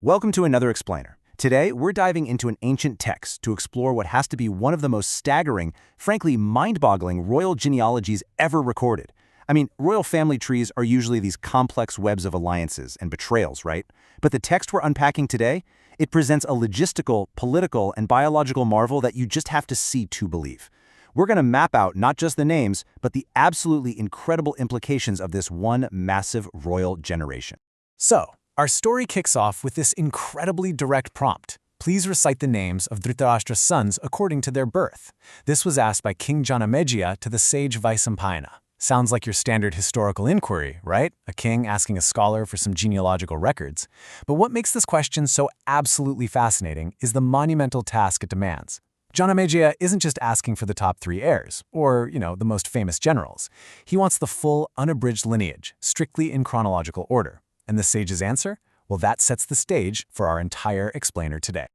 Welcome to another explainer. Today, we're diving into an ancient text to explore what has to be one of the most staggering, frankly mind-boggling royal genealogies ever recorded. I mean, royal family trees are usually these complex webs of alliances and betrayals, right? But the text we're unpacking today, it presents a logistical, political, and biological marvel that you just have to see to believe. We're going to map out not just the names, but the absolutely incredible implications of this one massive royal generation. So, our story kicks off with this incredibly direct prompt. Please recite the names of Dhritarashtra's sons according to their birth. This was asked by King Janamejaya to the sage Vaisampayana. Sounds like your standard historical inquiry, right? A king asking a scholar for some genealogical records. But what makes this question so absolutely fascinating is the monumental task it demands. Janamejaya isn't just asking for the top 3 heirs, or, the most famous generals. He wants the full, unabridged lineage, strictly in chronological order. And the sage's answer? Well, that sets the stage for our entire explainer today.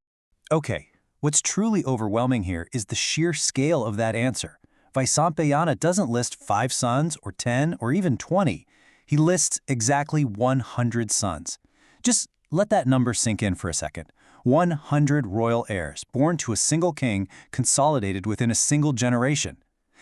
Okay, what's truly overwhelming here is the sheer scale of that answer. Vaisampayana doesn't list 5 sons, or 10, or even 20. He lists exactly 100 sons. Just let that number sink in for a second. 100 royal heirs, born to a single king, consolidated within a single generation.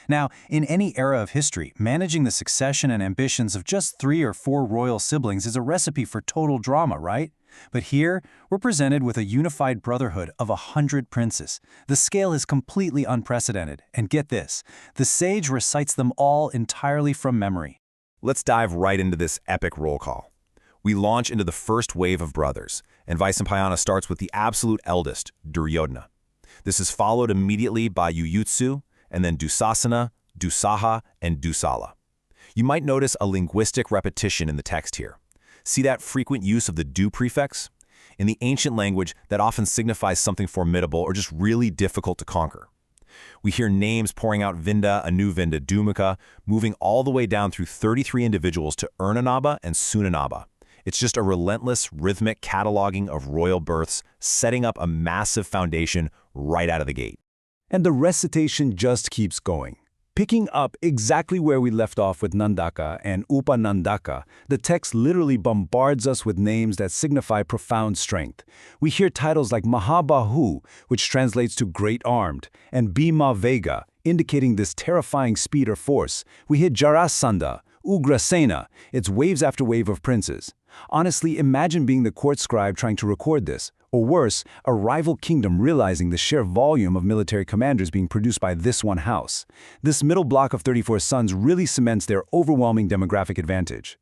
Now, in any era of history, managing the succession and ambitions of just 3 or 4 royal siblings is a recipe for total drama, right? But here, we're presented with a unified brotherhood of 100 princes. The scale is completely unprecedented, and get this, the sage recites them all entirely from memory. Let's dive right into this epic roll call. We launch into the first wave of brothers, and Vaisampayana starts with the absolute eldest, Duryodhana. This is followed immediately by Yuyutsu, and then Dushasana, Duhsaha, and Duhsala. You might notice a linguistic repetition in the text here. See that frequent use of the du prefix? In the ancient language, that often signifies something formidable or just really difficult to conquer. We hear names pouring out Vinda, Anuvinda, Dumaka, moving all the way down through 33 individuals to Urnanaba and Sunanaba. It's just a relentless, rhythmic cataloging of royal births, setting up a massive foundation right out of the gate. And the recitation just keeps going. Picking up exactly where we left off with Nandaka and Upanandaka, the text literally bombards us with names that signify profound strength. We hear titles like Mahabahu, which translates to great armed, and Bhima Vega, indicating this terrifying speed or force. We hit Jarasandha, Ugrasena, it's waves after wave of princes. Honestly, imagine being the court scribe trying to record this. Or worse, a rival kingdom realizing the sheer volume of military commanders being produced by this one house. This middle block of 34 sons really cements their overwhelming demographic advantage.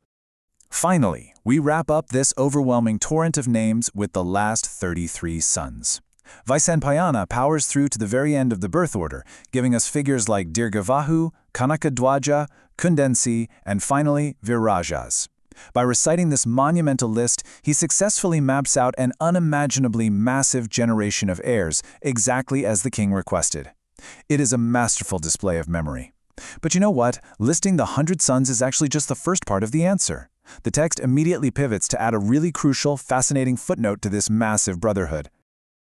Finally, we wrap up this overwhelming torrent of names with the last 33 sons. Vaisampayana powers through to the very end of the birth order, giving us figures like Dirgavahu, Kanakadwaja, Kundensi, and finally Virajas. By reciting this monumental list, he successfully maps out an unimaginably massive generation of heirs, exactly as the king requested. It is a masterful display of memory. But you know what? Listing the 100 sons is actually just the first part of the answer. The text immediately pivots to add a really crucial, fascinating footnote to this massive brotherhood.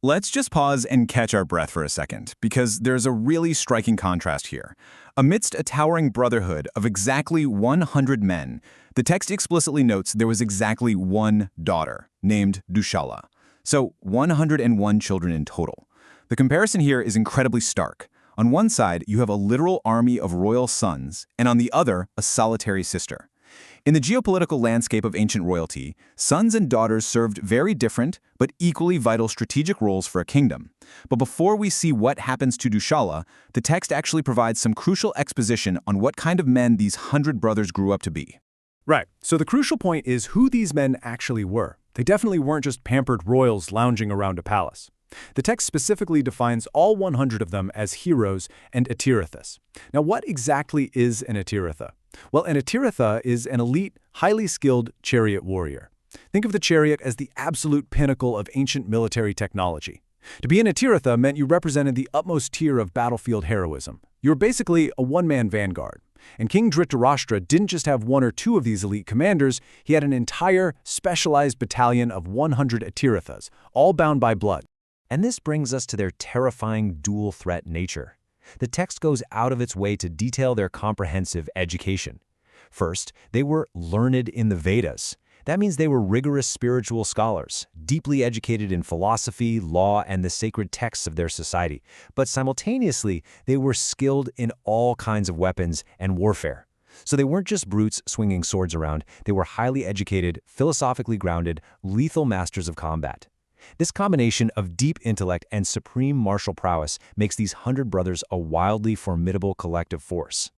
Let's just pause and catch our breath for a second, because there's a really striking contrast here. Amidst a towering brotherhood of exactly 100 men, the text explicitly notes there was exactly one daughter, named Duhsala. So 101 children in total. The comparison here is incredibly stark. On one side, you have a literal army of royal sons, and on the other, a solitary sister. In the geopolitical landscape of ancient royalty, sons and daughters served very different but equally vital strategic roles for a kingdom. But before we see what happens to Duhsala, the text actually provides some crucial exposition on what kind of men these 100 brothers grew up to be. Right, so the crucial point is who these men actually were. They definitely weren't just pampered royals lounging around a palace. The text specifically defines all 100 of them as heroes and Atirithas. Now, what exactly is an Atiritha? Well, an Atiritha is an elite, highly skilled chariot warrior. Think of the chariot as the absolute pinnacle of ancient military technology. To be an Atiritha meant you represented the utmost tier of battlefield heroism. You were basically a one-man vanguard. And King Dhritarashtra didn't just have 1 or 2 of these elite commanders, he had an entire, specialized battalion of 100 Atirithas, all bound by blood. And this brings us to their terrifying dual-threat nature. The text goes out of its way to detail their comprehensive education. First, they were learned in the Vedas. That means they were rigorous spiritual scholars, deeply educated in philosophy, law, and the sacred texts of their society. But simultaneously, they were skilled in all kinds of weapons and warfare. So they weren't just brutes swinging swords around, they were highly educated, philosophically grounded, lethal masters of combat. This combination of deep intellect and supreme martial prowess makes these 100 brothers a wildly formidable collective force.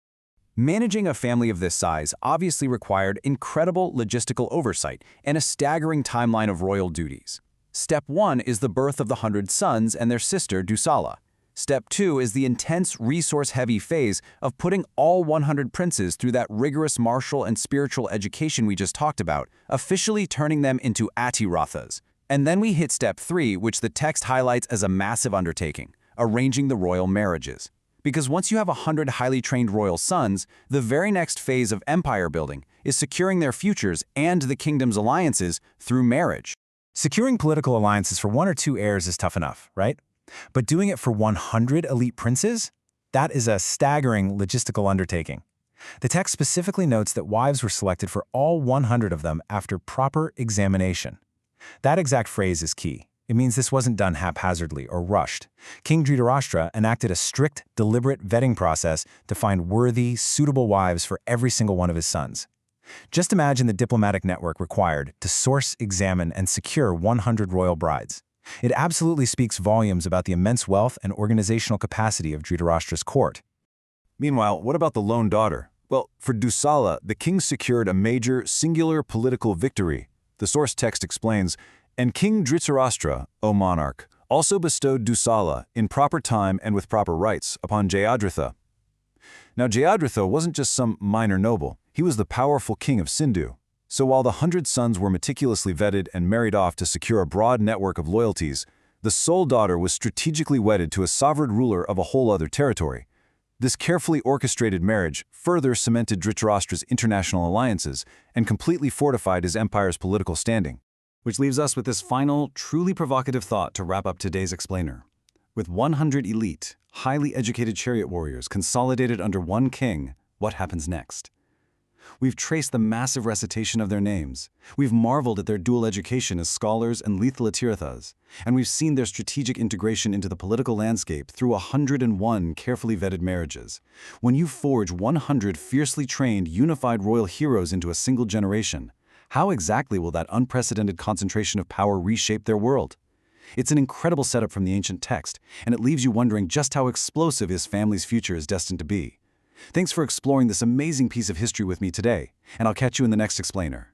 Managing a family of this size obviously required incredible logistical oversight and a staggering timeline of royal duties. Step 1 is the birth of the 100 sons and their sister Duhsala. Step 2 is the intense, resource-heavy phase of putting all 100 princes through that rigorous martial and spiritual education we just talked about, officially turning them into Atirathas. And then we hit Step 3, which the text highlights as a massive undertaking, arranging the royal marriages. Because once you have 100 highly trained royal sons, the very next phase of empire building is securing their futures and the kingdom's alliances through marriage. Securing political alliances for 1 or 2 heirs is tough enough, right? But doing it for 100 elite princes? That is a staggering logistical undertaking. The text specifically notes that wives were selected for all 100 of them after proper examination. That exact phrase is key. It means this wasn't done haphazardly or rushed. King Dhritarashtra enacted a strict, deliberate vetting process to find worthy, suitable wives for every single one of his sons. Just imagine the diplomatic network required to source, examine, and secure 100 royal brides. It absolutely speaks volumes about the immense wealth and organizational capacity of Dhritarashtra's court. Meanwhile, what about the lone daughter? Well, for Duhsala, the king secured a major, singular political victory. The source text explains, "And King Dhritarashtra, O monarch, also bestowed Duhsala, in proper time and with proper rights, upon Jayadratha." Now, Jayadratha wasn't just some minor noble. He was the powerful king of Sindhu. So while the 100 sons were meticulously vetted and married off to secure a broad network of loyalties, the sole daughter was strategically wedded to a sovereign ruler of a whole other territory. This carefully orchestrated marriage further cemented Dhritarashtra's international alliances and completely fortified his empire's political standing. Which leaves us with this final, truly provocative thought to wrap up today's explainer. With 100 elite, highly educated chariot warriors consolidated under one king, what happens next? We've traced the massive recitation of their names. We've marveled at their dual education as scholars and lethal Atirathas. And we've seen their strategic integration into the political landscape through 101 carefully vetted marriages. When you forge 100 fiercely trained, unified royal heroes into a single generation, how exactly will that unprecedented concentration of power reshape their world? It's an incredible setup from the ancient text, and it leaves you wondering just how explosive his family's future is destined to be. Thanks for exploring this amazing piece of history with me today, and I'll catch you in the next explainer.